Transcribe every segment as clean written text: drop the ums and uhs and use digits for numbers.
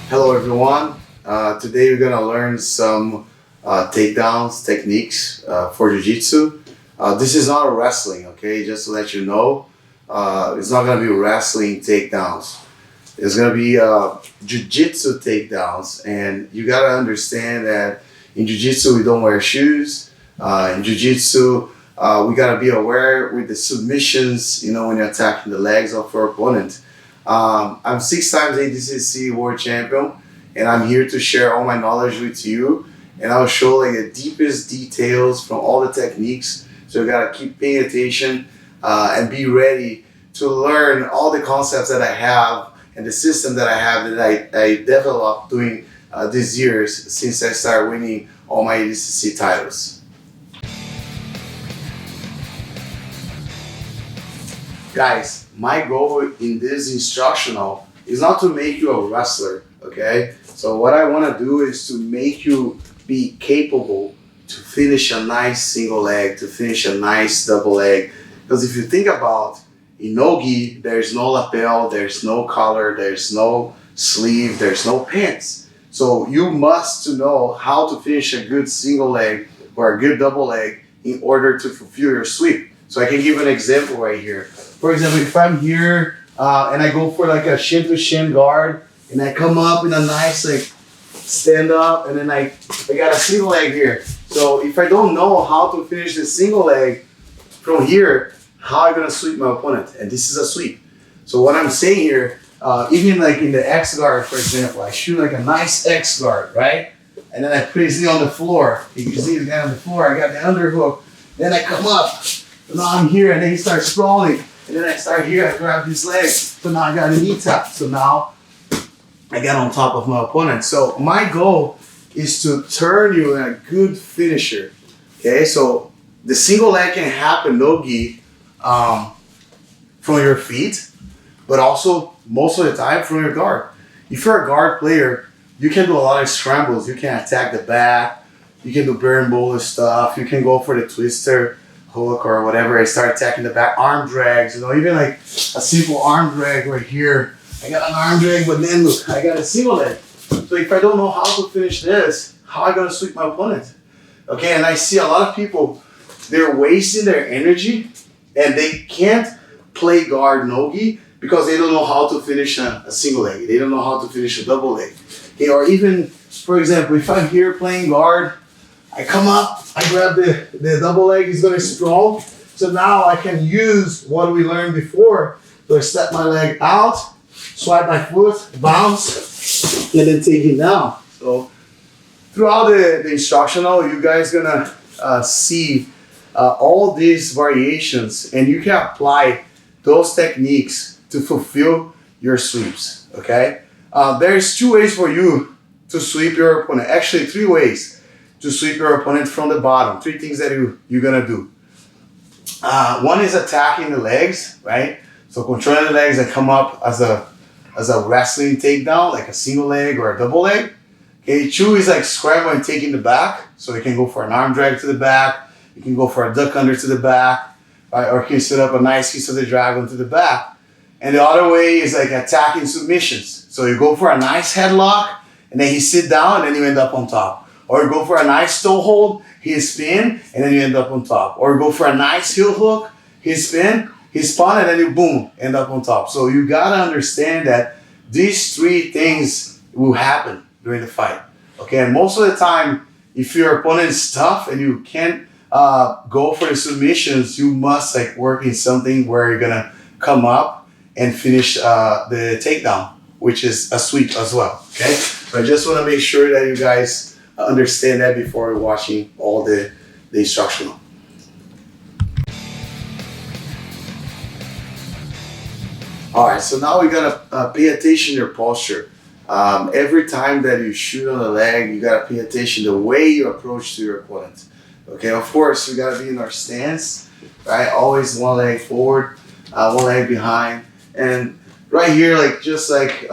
Hello everyone. Today we're gonna learn some takedowns techniques for Jiu-Jitsu. This is not a wrestling, okay? Just to let you know, it's not gonna be wrestling takedowns. It's gonna be Jiu-Jitsu takedowns, and you gotta understand that in Jiu-Jitsu we don't wear shoes. In Jiu-Jitsu, we gotta be aware with the submissions. You know, when you're attacking the legs of your opponent. I'm 6 times ADCC world champion, and I'm here to share all my knowledge with you. And I'll show like the deepest details from all the techniques. So you gotta keep paying attention and be ready to learn all the concepts that I have and the system that I have that I developed during these years since I started winning all my ADCC titles. Guys, my goal in this instructional is not to make you a wrestler, okay? So what I want to do is to make you be capable to finish a nice single leg, to finish a nice double leg. Because if you think about, in no-gi, there's no lapel, there's no collar, there's no sleeve, there's no pants. So you must know how to finish a good single leg or a good double leg in order to fulfill your sweep. So I can give an example right here. For example, if I'm here and I go for like a shin to shin guard and I come up in a nice like stand up and then I got a single leg here. So if I don't know how to finish the single leg from here, how am I gonna sweep my opponent? And this is a sweep. So what I'm saying here, even like in the X guard, for example, I shoot like a nice X guard, right? And then I put his knee on the floor. You can see the guy on the floor. I got the underhook. Then I come up. So now I'm here, and then he starts sprawling. And then I start here, I grab his leg. So now I got a knee tap. So now I got on top of my opponent. So my goal is to turn you in a good finisher. Okay, so the single leg can happen no-gi from your feet, but also most of the time from your guard. If you're a guard player, you can do a lot of scrambles. You can attack the back. You can do bear and bowler stuff. You can go for the twister hook or whatever. I start attacking the back, arm drags, you know, even like a simple arm drag right here. I got an arm drag, but then look, I got a single leg. So if I don't know how to finish this, how am I gonna sweep my opponent? Okay, and I see a lot of people, they're wasting their energy and they can't play guard no-gi because they don't know how to finish a single leg. They don't know how to finish a double leg. Okay, or even, for example, if I'm here playing guard, I come up, I grab the double leg, he's gonna sprawl. So now I can use what we learned before. So I step my leg out, swipe my foot, bounce, and then take it down. So throughout the instructional, you guys gonna see all these variations, and you can apply those techniques to fulfill your sweeps, okay? There's 2 ways for you to sweep your opponent. Actually, 3 ways to sweep your opponent from the bottom. 3 things that you're gonna do. One is attacking the legs, right? So controlling the legs that come up as a wrestling takedown, like a single leg or a double leg. Okay, 2 is like scrambling and taking the back. So you can go for an arm drag to the back. You can go for a duck under to the back, right? Or you can set up a nice piece of the dragon to the back. And the other way is like attacking submissions. So you go for a nice headlock, and then he sit down, and then you end up on top. Or you go for a nice toe hold, he spin, and then you end up on top. Or you go for a nice heel hook, he spin, he spun, and then you boom, end up on top. So you gotta understand that these 3 things will happen during the fight. Okay, and most of the time, if your opponent is tough and you can't go for the submissions, you must like work in something where you're gonna come up and finish the takedown, which is a sweep as well. Okay, so I just want to make sure that you guys understand that before watching all the instructional. All right, so now we gotta pay attention to your posture. Every time that you shoot on the leg, you gotta pay attention to the way you approach to your opponent. Okay, of course, we gotta be in our stance, right? Always one leg forward, one leg behind. And right here, like just like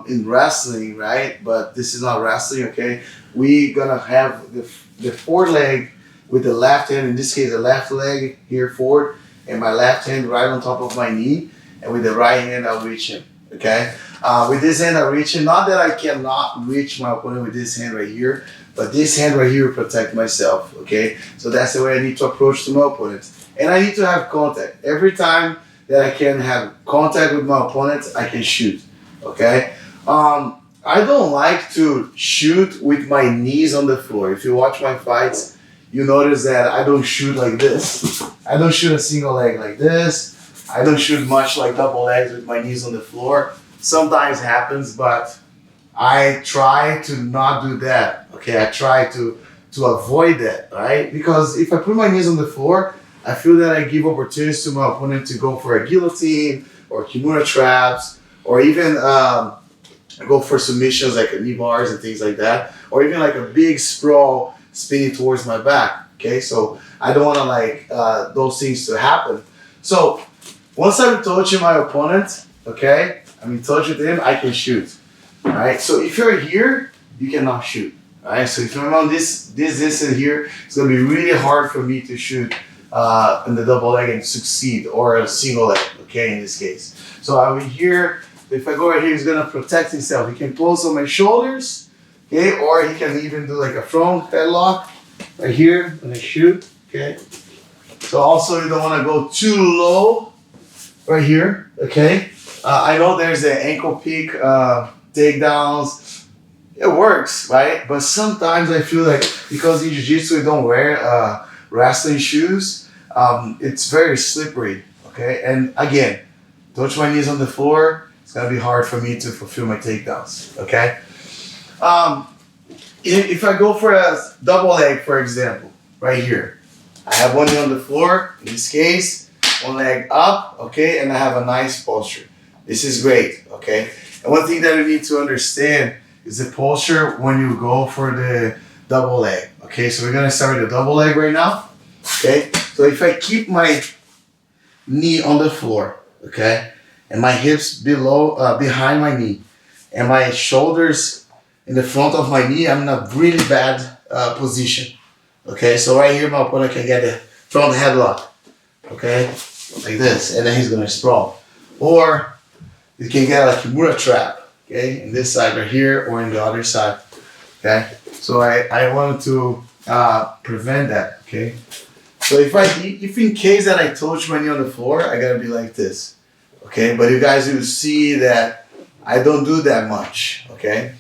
in wrestling, right? But this is not wrestling, okay? We gonna have the forward leg with the left hand, in this case, the left leg here forward, and my left hand right on top of my knee. And with the right hand, I'll reach him. okay? With this hand I'm reaching, not that I cannot reach my opponent with this hand right here, but this hand right here will protect myself, okay? So that's the way I need to approach to my opponent. And I need to have contact. Every time that I can have contact with my opponent, I can shoot, okay? I don't like to shoot with my knees on the floor. If you watch my fights, you notice that I don't shoot like this. I don't shoot a single leg like this. I don't shoot much like double legs with my knees on the floor. Sometimes happens, but I try to not do that. Okay, I try to avoid that, right? Because if I put my knees on the floor, I feel that I give opportunities to my opponent to go for a guillotine or Kimura traps, or even go for submissions like knee bars and things like that, or even like a big sprawl spinning towards my back. Okay, so I don't want to like those things to happen. So once I'm in touch with my opponent, okay, I'm in touch with him, I can shoot. All right. So if you're here, you cannot shoot. All right. So if I'm on this distance here, it's gonna be really hard for me to shoot in the double leg and succeed, or a single leg. Okay, in this case. So I'm here. If I go right here, he's gonna protect himself. He can close on my shoulders, okay, or he can even do like a front headlock right here when I shoot, okay. So also you don't want to go too low right here, okay. I know there's the ankle pick takedowns. It works, right? But sometimes I feel like because in jiu-jitsu we don't wear wrestling shoes, it's very slippery, okay. And again, touch my knees on the floor. It's gonna be hard for me to fulfill my takedowns, okay? If I go for a double leg, for example, right here, I have one knee on the floor, in this case, one leg up, okay, and I have a nice posture. This is great, okay? And one thing that you need to understand is the posture when you go for the double leg, okay? So we're gonna start with the double leg right now, okay? So if I keep my knee on the floor, okay, and my hips behind my knee, and my shoulders in the front of my knee, I'm in a really bad position. Okay, so right here, my opponent can get a front headlock. Okay, like this, and then he's gonna sprawl. Or you can get a Kimura trap. Okay, in this side right here, or in the other side. Okay, so I wanted to prevent that. Okay, so if in case that I touch my knee on the floor, I gotta be like this. Okay, but you guys will see that I don't do that much, okay?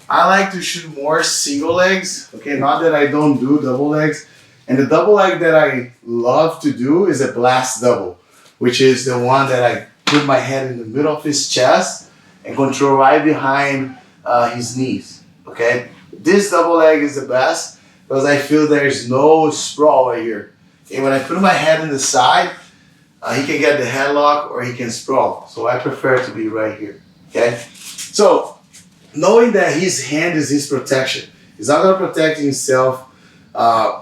I like to shoot more single legs, okay? Not that I don't do double legs. And the double leg that I love to do is a blast double, which is the one that I put my head in the middle of his chest and control right behind his knees, okay? This double leg is the best because I feel there's no sprawl right here. Okay, when I put my head in the side, he can get the headlock or he can sprawl. So I prefer to be right here, okay? So knowing that his hand is his protection, he's not gonna protect himself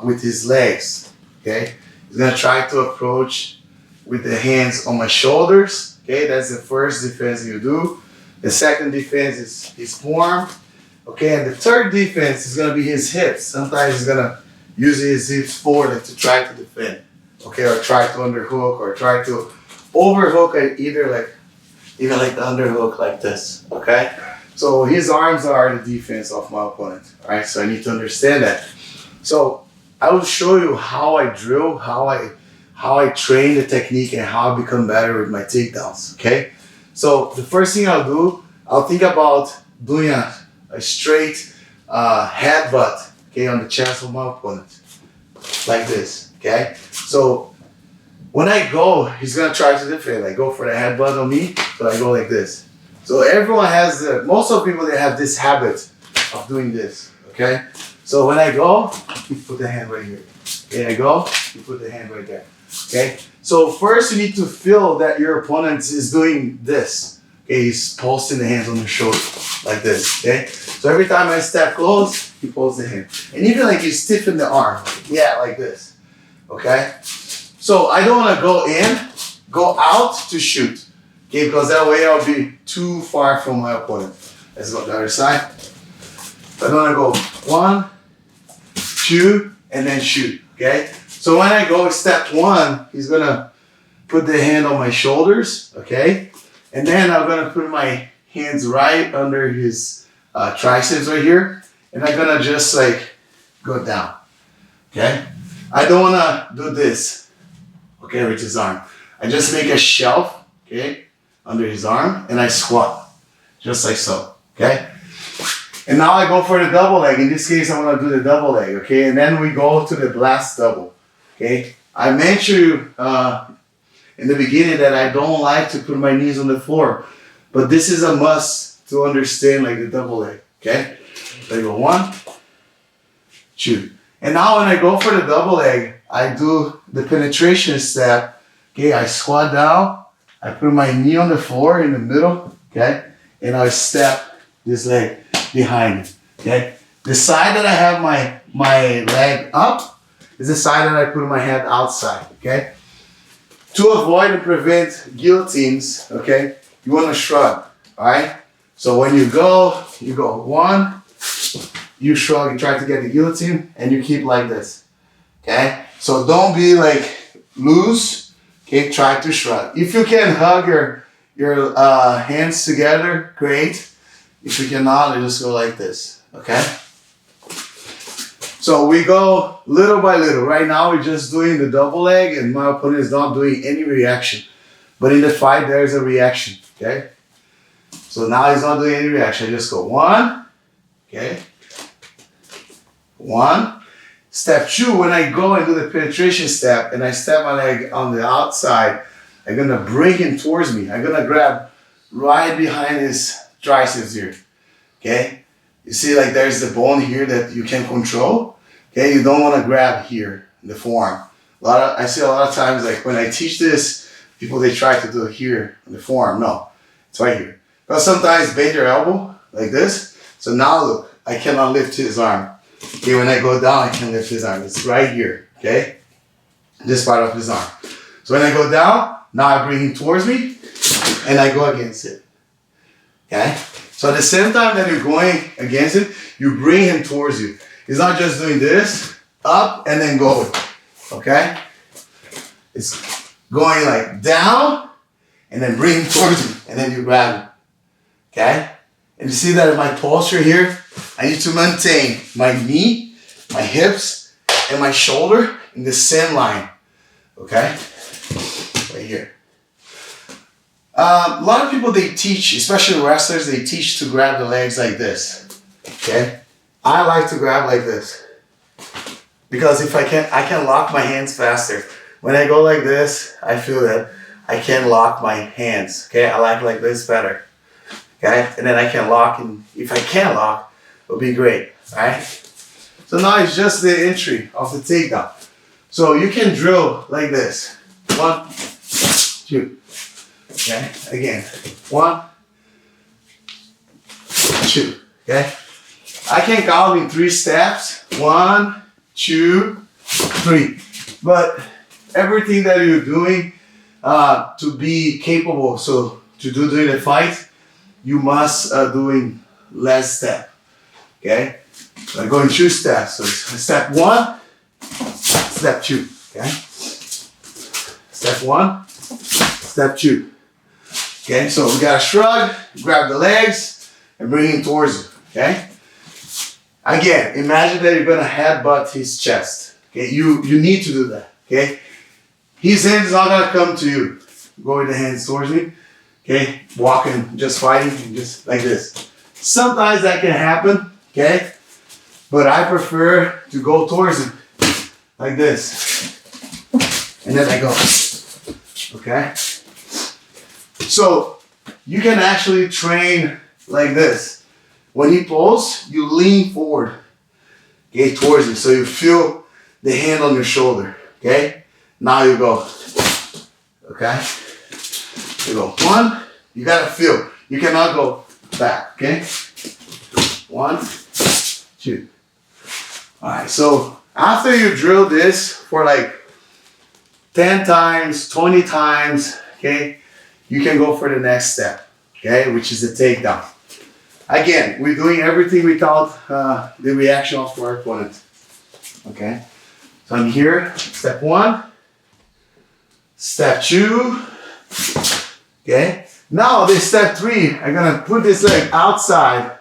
with his legs, okay? He's gonna try to approach with the hands on my shoulders, okay? That's the first defense you do. The second defense is his forearm, okay? And the third defense is gonna be his hips. Sometimes he's gonna use his hips forward to try to defend. Okay, or try to underhook, or try to overhook, and even like the underhook like this, okay? So his arms are the defense of my opponent, all right? So I need to understand that. So I will show you how I drill, how I train the technique, and how I become better with my takedowns, okay? So the first thing I'll do, I'll think about doing a straight headbutt, okay, on the chest of my opponent, like this, okay? So when I go, he's gonna try to defend. I go for the headbutt on me, so I go like this. So everyone has most of the people, they have this habit of doing this, okay? So when I go, you put the hand right here. Okay, I go, you put the hand right there, okay? So first you need to feel that your opponent is doing this. Okay, he's pulsing the hands on the shoulder, like this, okay? So every time I step close, he pulls the hand. And even like you stiffen the arm, yeah, like this. Okay, so I don't want to go in, go out to shoot, okay, because that way I'll be too far from my opponent. Let's go to the other side. I don't want to go 1, 2, and then shoot, okay? So when I go step 1, he's gonna put the hand on my shoulders, okay? And then I'm gonna put my hands right under his triceps right here. And I'm gonna just like go down, okay? I don't wanna do this, okay, with his arm. I just make a shelf, okay, under his arm, and I squat, just like so, okay? And now I go for the double leg. In this case, I wanna do the double leg, okay? And then we go to the blast double, okay? I mentioned in the beginning that I don't like to put my knees on the floor, but this is a must to understand like the double leg, okay? So I go 1, 2. And now when I go for the double leg, I do the penetration step, okay? I squat down, I put my knee on the floor in the middle, okay? And I step this leg behind it, okay? The side that I have my leg up is the side that I put my head outside, okay? To avoid and prevent guillotines, okay, you want to shrug, all right? So when you go 1, you shrug, you try to get the guillotine, and you keep like this, okay? So don't be like loose, okay? Try to shrug. If you can hug your hands together, great. If you cannot, you just go like this, okay? So we go little by little. Right now we're just doing the double leg and my opponent is not doing any reaction. But in the fight there's a reaction, okay? So now he's not doing any reaction. I just go 1, okay? 1. Step 2, when I go and do the penetration step and I step my leg on the outside, I'm gonna bring him towards me. I'm gonna grab right behind his triceps here, okay? You see like there's the bone here that you can control. Okay, you don't want to grab here in the forearm. I see a lot of times like when I teach this, people they try to do it here in the forearm. No, it's right here. Because sometimes bend your elbow like this. So now look, I cannot lift his arm. Okay, when I go down, I can lift his arm. It's right here, okay? This part of his arm. So when I go down, now I bring him towards me and I go against it, okay? So at the same time that you're going against it, you bring him towards you. He's not just doing this, up and then going, okay? It's going like down and then bring him towards you and then you grab him, okay? And you see that in my posture here, I need to maintain my knee, my hips, and my shoulder in the same line, okay? Right here. A lot of people, they teach, especially wrestlers, they teach to grab the legs like this, okay? I like to grab like this because if I can lock my hands faster. When I go like this, I feel that I can lock my hands, okay? I like this better, okay? And then I can lock, and if I can lock, it'll be great, all right? So now it's just the entry of the takedown. So you can drill like this. 1, 2. Okay, again, 1, 2, okay? I can count in 3 steps, 1, 2, 3. But everything that you're doing to be capable, so to do during the fight, you must doing less step, okay? So I go in 2 steps, so step 1, step 2, okay? Step 1, step 2. Okay, so we gotta shrug, grab the legs, and bring him towards you, okay? Again, imagine that you're gonna headbutt his chest, okay? You need to do that, okay? His hand is not gonna come to you. Go with the hands towards me, okay? Walking, just fighting, just like this. Sometimes that can happen, okay? But I prefer to go towards him, like this. And then I go, okay? So you can actually train like this. When he pulls, you lean forward, okay, towards him. So you feel the hand on your shoulder, okay? Now you go, okay? You go 1, you gotta feel. You cannot go back, okay? 1, 2. All right, so after you drill this for like 10 times, 20 times, okay? You can go for the next step, okay, which is the takedown. Again, we're doing everything without the reaction of our opponent, okay? So I'm here, step 1, step 2, okay? Now this step 3, I'm gonna put this leg outside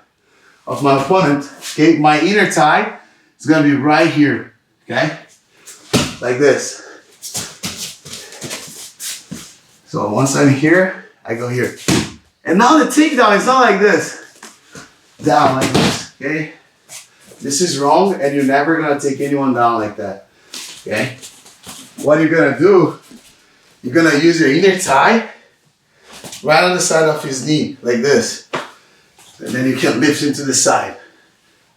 of my opponent. Okay, my inner thigh is gonna be right here. Okay, like this. So once I'm here, I go here. And now the takedown is not like this. Down like this, okay? This is wrong, and you're never gonna take anyone down like that, okay? What you're gonna do, you're gonna use your inner thigh right on the side of his knee, like this. And then you can lift him to the side.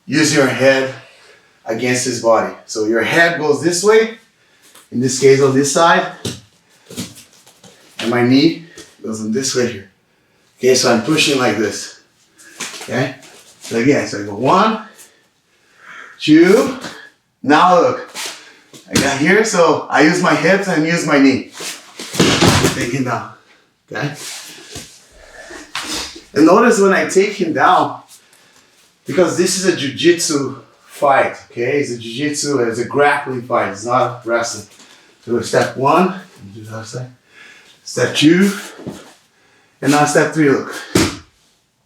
Use your head against his body. So your head goes this way, in this case on this side, and my knee goes on this way here. Okay, so I'm pushing like this, okay? So again, so I go 1, 2, now look. I got here, so I use my hips and use my knee. Take him down, okay? And notice when I take him down, because this is a jiu-jitsu fight, okay? It's a jiu-jitsu, it's a grappling fight, it's not wrestling. So step 1, do the other side. Step 2, and now step 3, look.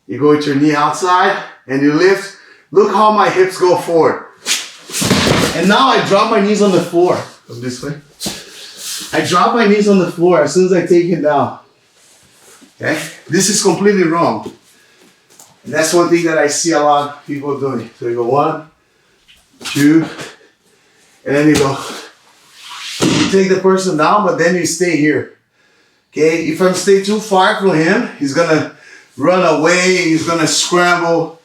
You go with your knee outside, and you lift. Look how my hips go forward. And now I drop my knees on the floor. Come this way. I drop my knees on the floor as soon as I take him down. Okay? This is completely wrong. And that's one thing that I see a lot of people doing. So you go 1, 2, and then you go. You take the person down, but then you stay here. Okay? If I stay too far from him, he's gonna run away, he's gonna scramble,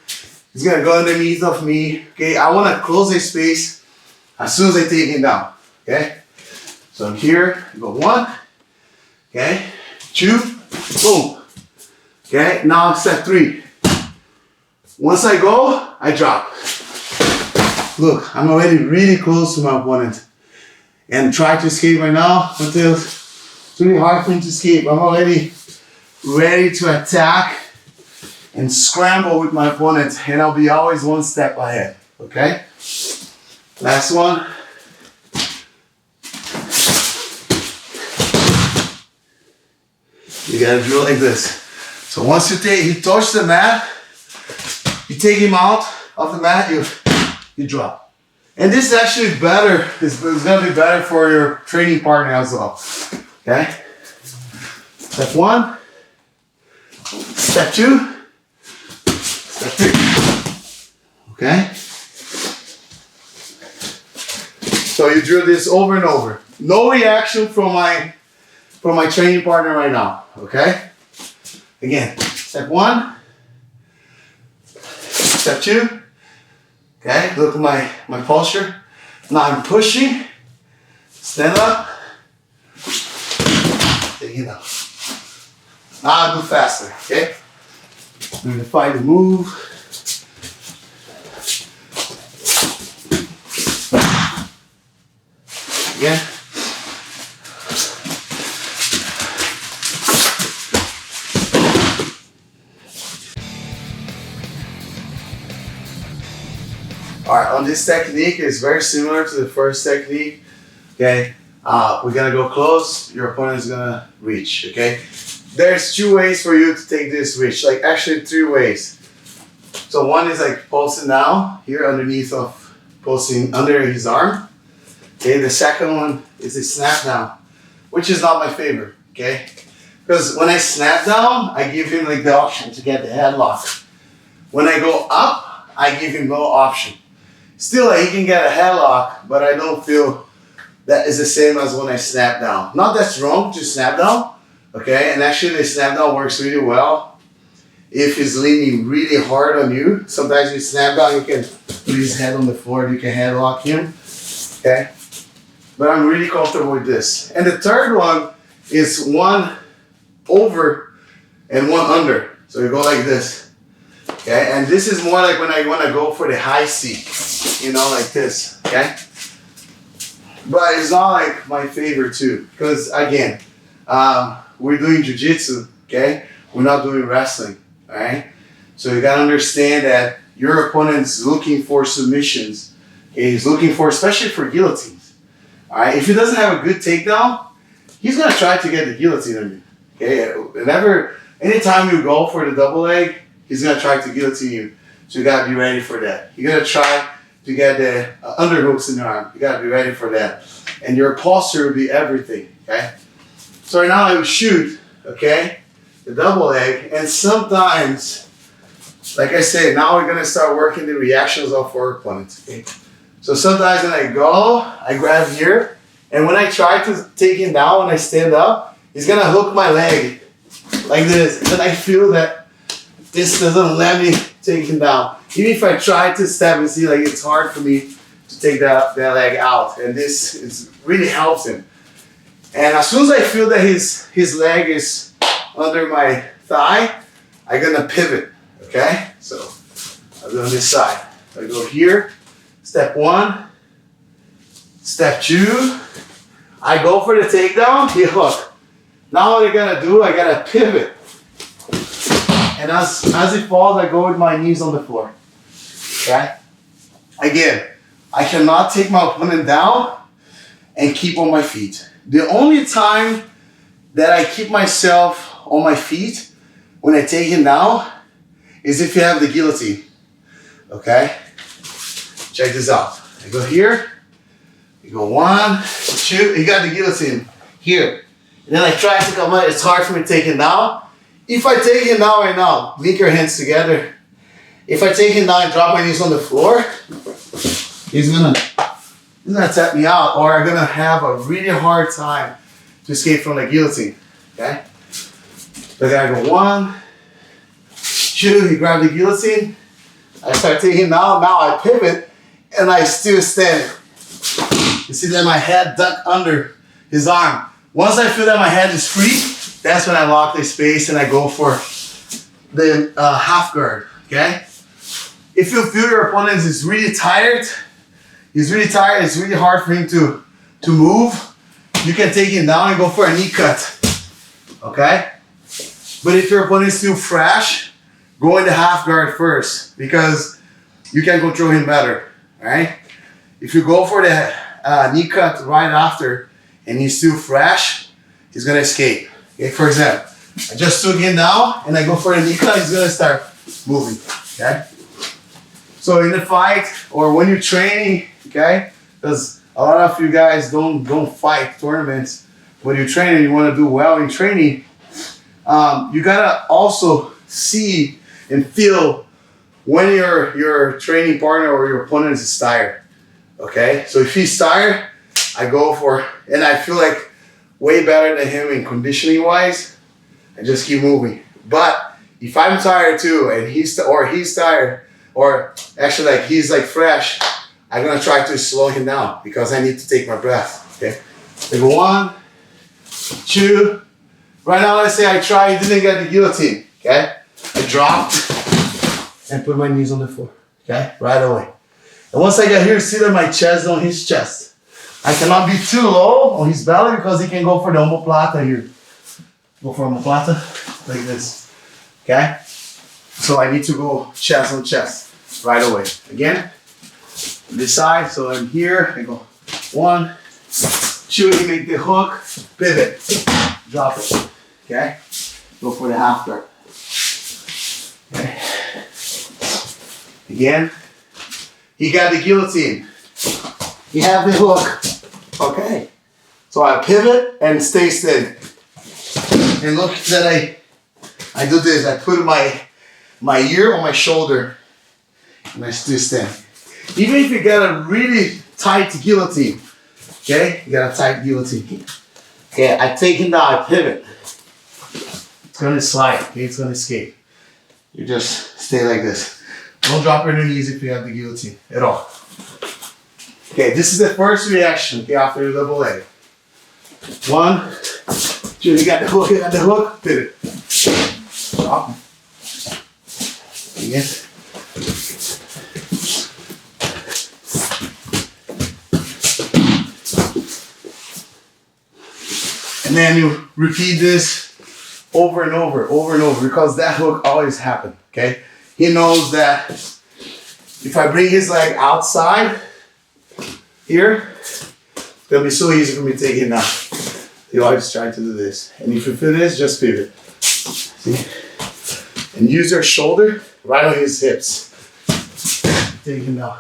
he's gonna go underneath of me. Okay? I wanna close a space as soon as I take him down. Okay? So I'm here, I go 1, okay, 2, boom. Okay, now step 3. Once I go, I drop. Look, I'm already really close to my opponent. And try to escape right now until it's really hard for me to escape. I'm already ready to attack and scramble with my opponent, and I'll be always one step ahead, okay? Last one. You gotta drill like this. So once you touch the mat, you take him out of the mat, you drop. And this is actually better, it's gonna be better for your training partner as well, okay? Step 1, step 2, step 3, okay? So you drill this over and over. No reaction from my training partner right now, okay? Again, step 1, step 2, okay? Look at my posture. Now I'm pushing, stand up, take it out. Now I'll do faster, okay? I'm gonna find the move. Again. Alright, on this technique, it's very similar to the first technique. Okay, we're gonna go close, your opponent is gonna reach, okay? There's 2 ways for you to take this reach, like actually 3 ways. So one is like pulsing down, here underneath of pulsing under his arm. Okay, the second one is a snap down, which is not my favorite, okay? Because when I snap down, I give him like the option to get the headlock. When I go up, I give him no option. Still, he can get a headlock, but I don't feel that is the same as when I snap down. Not that's wrong to snap down, okay? And actually the snap down works really well. If he's leaning really hard on you, sometimes you snap down, you can put his head on the floor, you can headlock him, okay? But I'm really comfortable with this. And the third one is 1 over and 1 under. So you go like this, okay? And this is more like when I want to go for the high C, you know, like this, okay? But it's not like my favorite too, because again, we're doing jiu-jitsu, okay? We're not doing wrestling, all right? So you gotta understand that your opponent's looking for submissions. Okay? He's looking for, especially for guillotines, all right? If he doesn't have a good takedown, he's gonna try to get the guillotine on you, okay? anytime you go for the double leg, he's gonna try to guillotine you. So you gotta be ready for that. You gotta try to get the underhooks in your arm. You gotta be ready for that. And your posture will be everything, okay? So right now I will shoot, okay, the double leg, and sometimes, like I said, now we're gonna start working the reactions of our opponent, okay? So sometimes when I go, I grab here, and when I try to take him down, when I stand up, he's gonna hook my leg like this, and then I feel that this doesn't let me take him down. Even if I try to step and see, like it's hard for me to take that leg out, and this is really helps him. And as soon as I feel that his leg is under my thigh, I'm gonna pivot, okay? So I'll go on this side. I go here, step 1, step 2, I go for the takedown, he hook. Now what I gotta do, I gotta pivot. And as it falls, I go with my knees on the floor, okay? Again, I cannot take my opponent down and keep on my feet. The only time that I keep myself on my feet when I take him down is if you have the guillotine, okay? Check this out. I go here, you go 1, 2, you got the guillotine here. And then I try to come out, it's hard for me to take him down. If I take him down right now, link your hands together. If I take him down and drop my knees on the floor, he's gonna tap me out, or I'm gonna have a really hard time to escape from the guillotine, okay? So I gotta go 1, 2, he grab the guillotine, I start taking down, now I pivot, and I still stand. You see that my head ducked under his arm. Once I feel that my head is free, that's when I lock the space and I go for the half guard, okay? If you feel your opponent is really tired, it's really hard for him to move, you can take him down and go for a knee cut, okay? But if your opponent is still fresh, go in the half guard first because you can control him better, right? If you go for the knee cut right after and he's still fresh, he's gonna escape. Okay, for example, I just took him down and I go for a knee cut, he's gonna start moving, okay? So in the fight or when you're training, okay, because a lot of you guys don't fight tournaments. When you're training, you want to do well in training, you gotta also see and feel when your training partner or your opponent is tired, okay? So if he's tired, I go for, and I feel like way better than him in conditioning wise, I just keep moving. But if I'm tired too, and he's tired, or actually like he's like fresh, I'm gonna try to slow him down because I need to take my breath, okay? I go 1, 2, right now let's say I didn't get the guillotine, okay? I dropped and put my knees on the floor, okay? Right away. And once I get here, see that my chest on his chest. I cannot be too low on his belly because he can go for the omoplata here. Go for omoplata, like this, okay? So I need to go chest on chest right away. Again, this side, so I'm here, I go 1, 2, you make the hook, pivot, drop it, okay? Go for the half guard, okay? Again, he got the guillotine, he have the hook. Okay, so I pivot and stay steady. And look that I do this. I put my ear on my shoulder and I still stand. Even if you got a really tight guillotine, okay? You got a tight guillotine. Okay, I take him down, I pivot. It's gonna slide, okay? It's gonna escape. You just stay like this. Don't drop your knees if you have the guillotine at all. Okay, this is the first reaction, okay, after the double leg. 1, 2, you got the hook, pivot. Drop. Again. And then you repeat this over and over, because that hook always happens, okay? He knows that if I bring his leg outside, here, it's gonna be so easy for me to take it now. You always try to do this. And if you feel this, just pivot. See? And use your shoulder right on his hips. Take him down.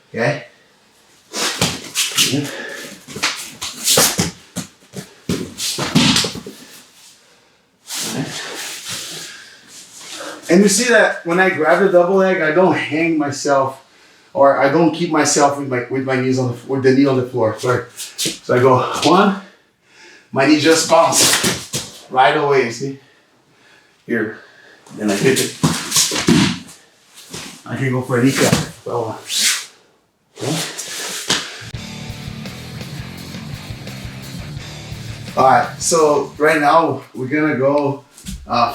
Okay? Yeah. And you see that when I grab the double leg, I don't hang myself, or I don't keep myself with my knees with the knee on the floor. Sorry. So I go 1, my knee just bounces right away. See here, then I hit it. I can go for a kneecap. So, okay. All right. So right now we're gonna go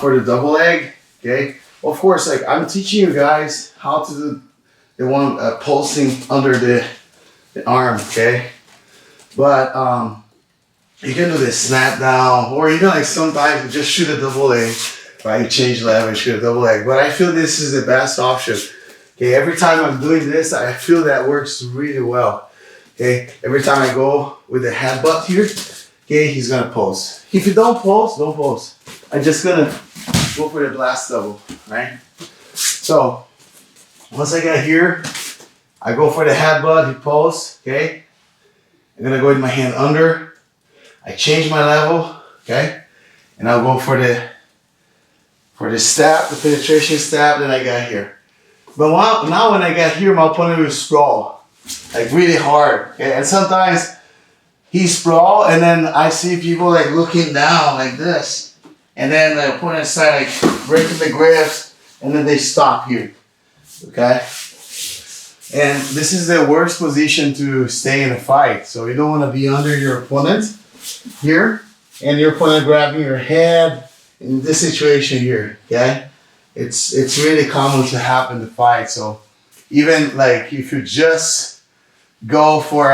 for the double leg. Okay. Of course, like I'm teaching you guys how to do the one pulsing under the arm, okay? But you can do this snap down, or you can like sometimes you just shoot a double leg, right? You change level and shoot a double leg. But I feel this is the best option. Okay, every time I'm doing this, I feel that works really well. Okay, every time I go with the headbutt here, okay, he's gonna pulse. If you don't pulse, don't pulse. I'm just gonna go for the blast double, right? So once I get here, I go for the headbutt, he pulse, okay? I'm gonna go with my hand under. I change my level, okay? And I'll go for the stab, the penetration stab that I got here. But now when I get here, my opponent will sprawl, like really hard, okay? And sometimes he sprawl, and then I see people like looking down like this. And then the opponent start like breaking the grips, and then they stop here, okay? And this is the worst position to stay in a fight. So you don't want to be under your opponent here, and your opponent grabbing your head in this situation here, okay? It's really common to happen in the fight. So even like if you just go for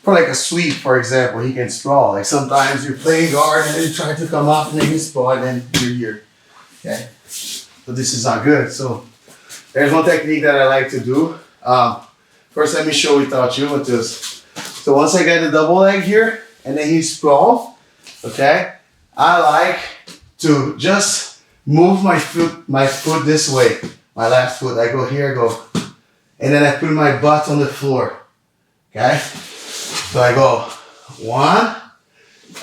like a sweep, for example, he can sprawl. Like sometimes you're playing guard and then you try to come up and then you sprawl and then you're here. Okay? So this is not good. So there's one technique that I like to do. First, let me show without you with this. So once I get the double leg here and then he sprawl, okay, I like to just move my foot this way, my left foot. I go here, I go, and then I put my butt on the floor. Okay? So I go 1,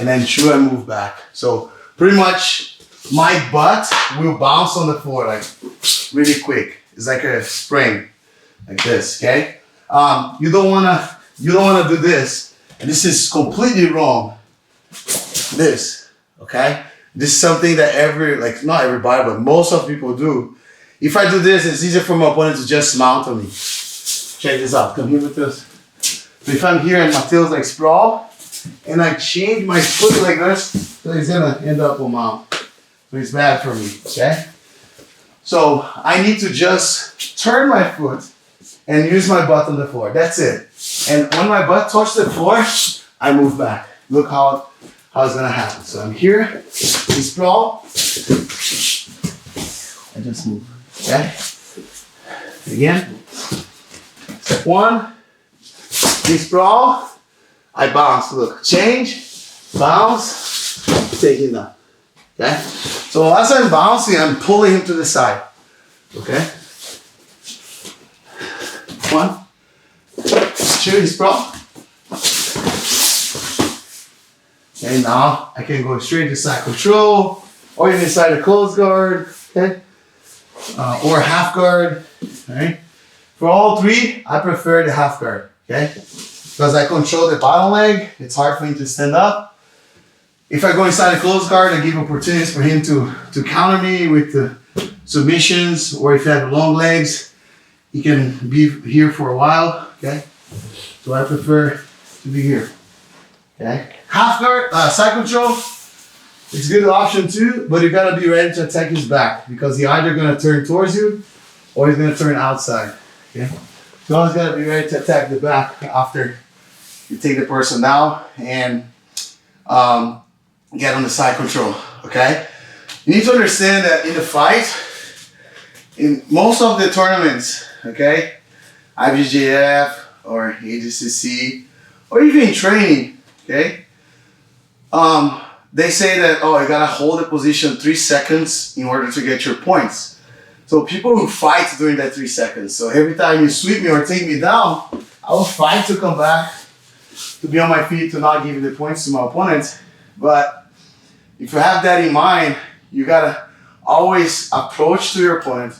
and then 2, I move back. So pretty much my butt will bounce on the floor like really quick. It's like a spring, like this, okay? You don't wanna do this, and this is completely wrong. This, okay? This is something that not everybody, but most of people do. If I do this, it's easier for my opponent to just mount on me. Check this out, come here with this. So if I'm here and my tail's like sprawl, and I change my foot like this, so he's gonna end up on mount. So it's bad for me, okay? So I need to just turn my foot and use my butt on the floor. That's it. And when my butt touches the floor, I move back. Look how it's gonna happen. So I'm here, we sprawl, I just move, okay? Again, step 1. We sprawl, I bounce, look, change, bounce, take it down, okay? So as I'm bouncing, I'm pulling him to the side, okay? 1, 2, he sprawl. Okay, now I can go straight to side control, or even inside a closed guard, okay? Or half guard, all right? For all 3, I prefer the half guard. Okay, because I control the bottom leg, it's hard for him to stand up. If I go inside a closed guard, I give opportunities for him to counter me with the submissions, or if you have long legs, he can be here for a while. Okay, so I prefer to be here. Okay, half guard, side control, it's a good option too, but you gotta be ready to attack his back because he's either gonna turn towards you or he's gonna turn outside. Okay. You always gotta be ready to attack the back after you take the person down and get on the side control, okay? You need to understand that in the fight, in most of the tournaments, okay, IBJJF or ADCC, or even in training, okay, they say that, oh, you gotta hold the position 3 seconds in order to get your points. So people who fight during that 3 seconds. So every time you sweep me or take me down, I will fight to come back, to be on my feet, to not give the points to my opponent. But if you have that in mind, you gotta always approach to your opponent,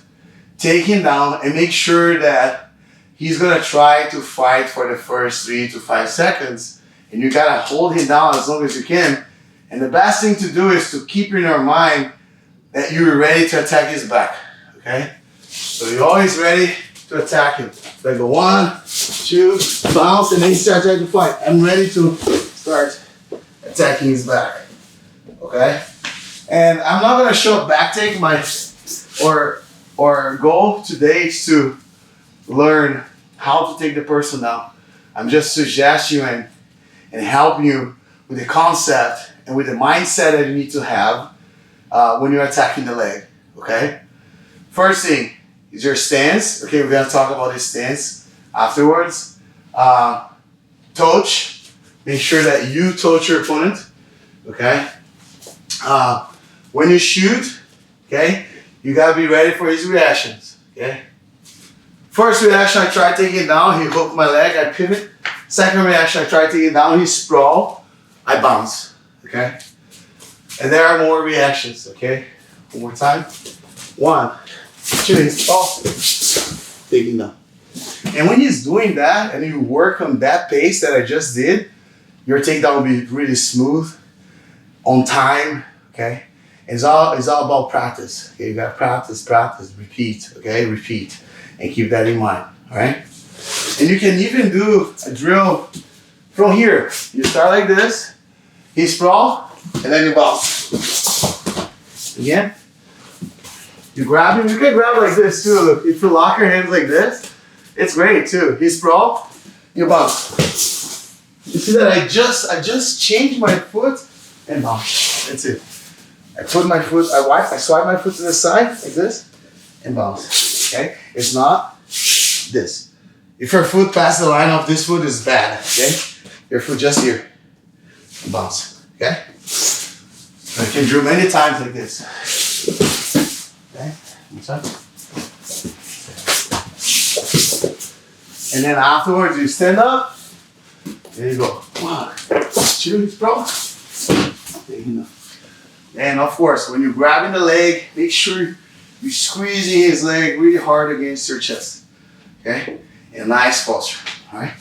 take him down, and make sure that he's gonna try to fight for the first 3 to 5 seconds, and you gotta hold him down as long as you can. And the best thing to do is to keep in your mind that you're ready to attack his back, okay? So you're always ready to attack him. So I go 1, 2, bounce, and then you start trying to fight. I'm ready to start attacking his back, okay? And I'm not gonna show a back take. Our goal today is to learn how to take the person down. I'm just suggesting you and helping you with the concept and with the mindset that you need to have when you're attacking the leg, okay? First thing is your stance. Okay, we're gonna talk about this stance afterwards. Touch. Make sure that you touch your opponent, okay? When you shoot, okay, you gotta be ready for his reactions, okay? First reaction, I try taking it down, he hooked my leg, I pivot. Second reaction, I try taking it down, he sprawl, I bounce, okay? And there are more reactions, okay? One more time. 1, 2, he sprawl, taking down. And when he's doing that, and you work on that pace that I just did, your takedown will be really smooth, on time, okay? It's all about practice. Okay, you gotta practice, repeat, okay? Repeat. And keep that in mind, all right? And you can even do a drill from here. You start like this, he sprawl, and then you bounce. Again. You grab him, you can grab like this too. Look, if you lock your hands like this, it's great too. He sprawl, you bounce. You see that I just changed my foot and bounce. That's it. I put my foot, I swipe my foot to the side like this and bounce. Okay? It's not this. If your foot passes the line of this foot, is bad. Okay? Your foot just here and bounce. Okay? So you can drill many times like this. Okay? One time. And then afterwards you stand up. There you go. 1, 2, bro. There you go. And of course, when you're grabbing the leg, make sure you're squeezing his leg really hard against your chest. Okay? In a nice posture. Alright?